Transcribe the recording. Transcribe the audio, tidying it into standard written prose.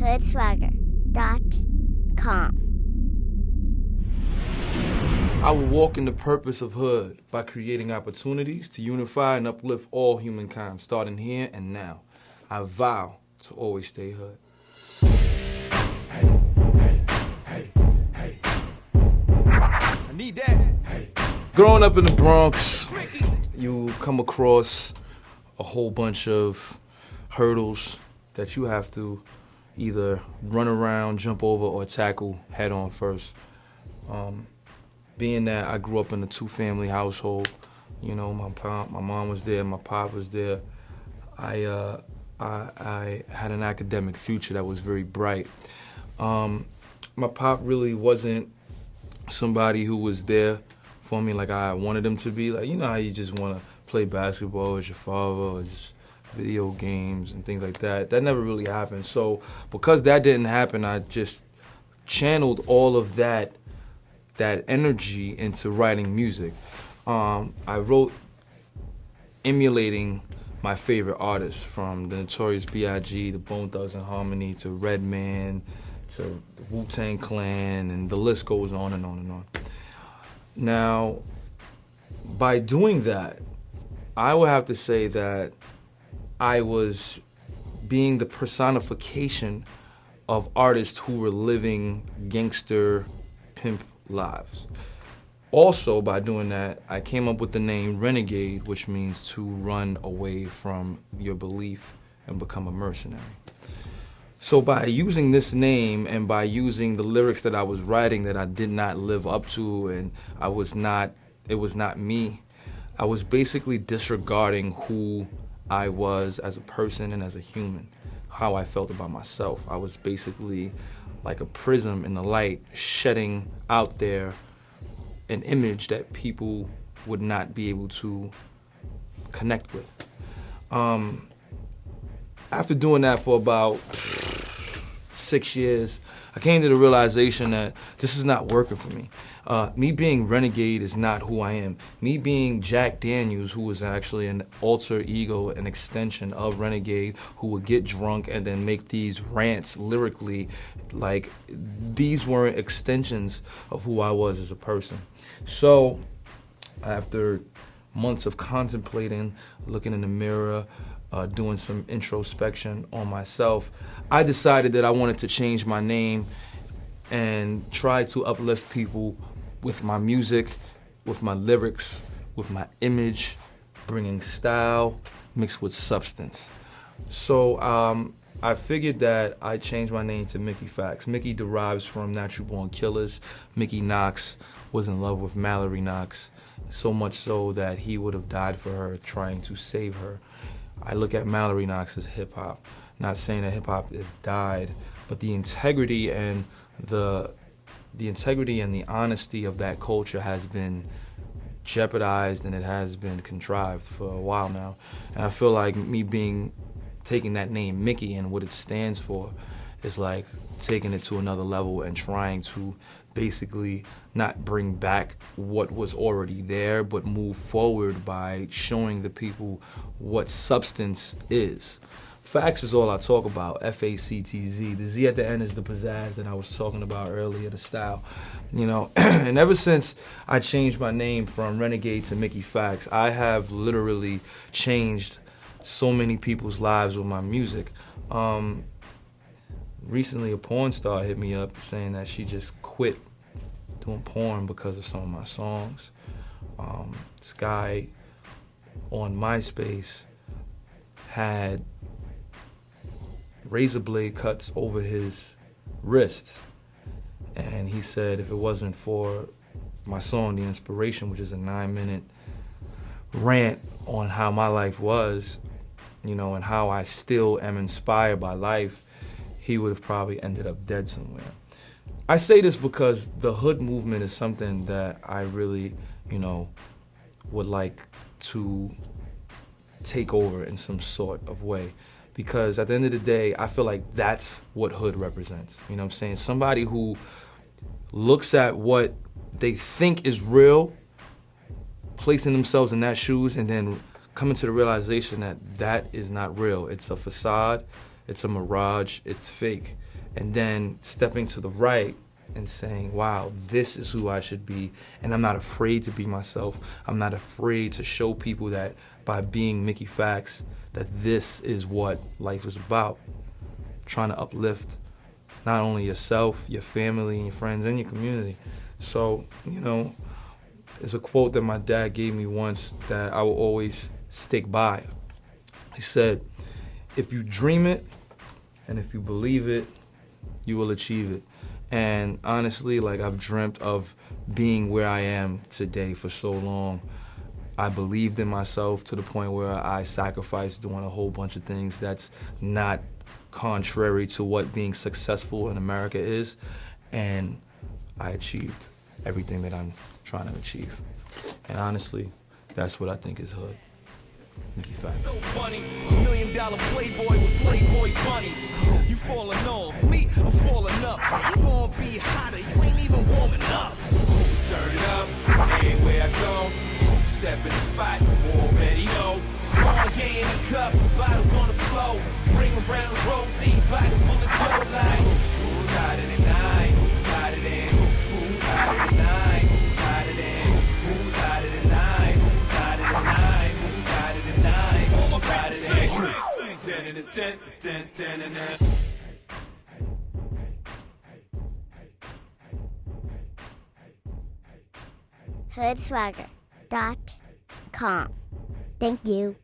hoodswagger.com. I will walk in the purpose of Hood by creating opportunities to unify and uplift all humankind, starting here and now. I vow to always stay Hood. I need that. Growing up in the Bronx, you come across a whole bunch of hurdles that you have to either run around, jump over, or tackle head on first. Being that I grew up in a two-family household, you know, my mom was there, my pop was there. I had an academic future that was very bright. My pop really wasn't somebody who was there for me like I wanted him to be. Like, you know how you just want to play basketball with your father or just video games and things like that. That never really happened. So because that didn't happen, I just channeled all of that energy into writing music. I wrote emulating my favorite artists, from the Notorious B.I.G., the Bone Thugs and Harmony, to Redman, to the Wu-Tang Clan, and the list goes on and on and on. Now, by doing that, I would have to say that I was being the personification of artists who were living gangster, pimp lives. Also, by doing that, I came up with the name Renegade, which means to run away from your belief and become a mercenary. So by using this name and by using the lyrics that I was writing that I did not live up to, and it was not me, I was basically disregarding who I was as a person and as a human, how I felt about myself. I was basically like a prism in the light, shedding out there an image that people would not be able to connect with. After doing that for about 6 years, I came to the realization that this is not working for me. Me being Renegade is not who I am. Me being Jack Daniels, who was actually an alter ego, an extension of Renegade, who would get drunk and then make these rants lyrically, like, these weren't extensions of who I was as a person. So, after months of contemplating, looking in the mirror, doing some introspection on myself, I decided that I wanted to change my name and try to uplift people with my music, with my lyrics, with my image, bringing style mixed with substance. So I figured that I'd change my name to Mickey Facts. Mickey derives from Natural Born Killers. Mickey Knox was in love with Mallory Knox, so much so that he would have died for her, trying to save her. I look at Mallory Knox as hip-hop. Not saying that hip-hop has died, but the integrity and the honesty of that culture has been jeopardized, and it has been contrived for a while now. And I feel like me taking that name Mickey and what it stands for is like taking it to another level and trying to basically not bring back what was already there, but move forward by showing the people what substance is. Facts is all I talk about, F-A-C-T-Z. The Z at the end is the pizzazz that I was talking about earlier, the style. You know, and ever since I changed my name from Renegade to Mickey Facts, I have literally changed so many people's lives with my music. Recently, a porn star hit me up saying that she just quit doing porn because of some of my songs. This guy on MySpace had razor blade cuts over his wrist, and he said if it wasn't for my song, The Inspiration, which is a 9-minute rant on how my life was, you know, and how I still am inspired by life, he would have probably ended up dead somewhere. I say this because the hood movement is something that I really, you know, would like to take over in some sort of way. Because at the end of the day, I feel like that's what hood represents. You know what I'm saying? Somebody who looks at what they think is real, placing themselves in that shoes, and then coming to the realization that that is not real. It's a facade. it's a mirage, it's fake. And then stepping to the right and saying, wow, this is who I should be. And I'm not afraid to be myself. I'm not afraid to show people that by being Mickey Fax, that this is what life is about. Trying to uplift not only yourself, your family, and your friends, and your community. So, you know, there's a quote that my dad gave me once that I will always stick by. He said, if you dream it and if you believe it, you will achieve it. And honestly, like, I've dreamt of being where I am today for so long. I believed in myself to the point where I sacrificed doing a whole bunch of things that's not contrary to what being successful in America is, and I achieved everything that I'm trying to achieve. And honestly, that's what I think is hood. Mickey Fax. So funny, $1 million playboy with playboy bunnies. You falling off, me, I'm falling up. You gonna be hotter, you ain't even warming up. Turn it up, anywhere I go. Step in the spot, you already know. Margay in the cup, bottles on the floor. Bring around the rosy, bottle full of dope like. Who's hotter tonight? Who's hotter than? Who's hotter tonight? Who's hotter than? Who's hotter tonight? Who's hotter tonight? Who's hotter tonight? Who's hotter than? Hoodswagger.com. Thank you.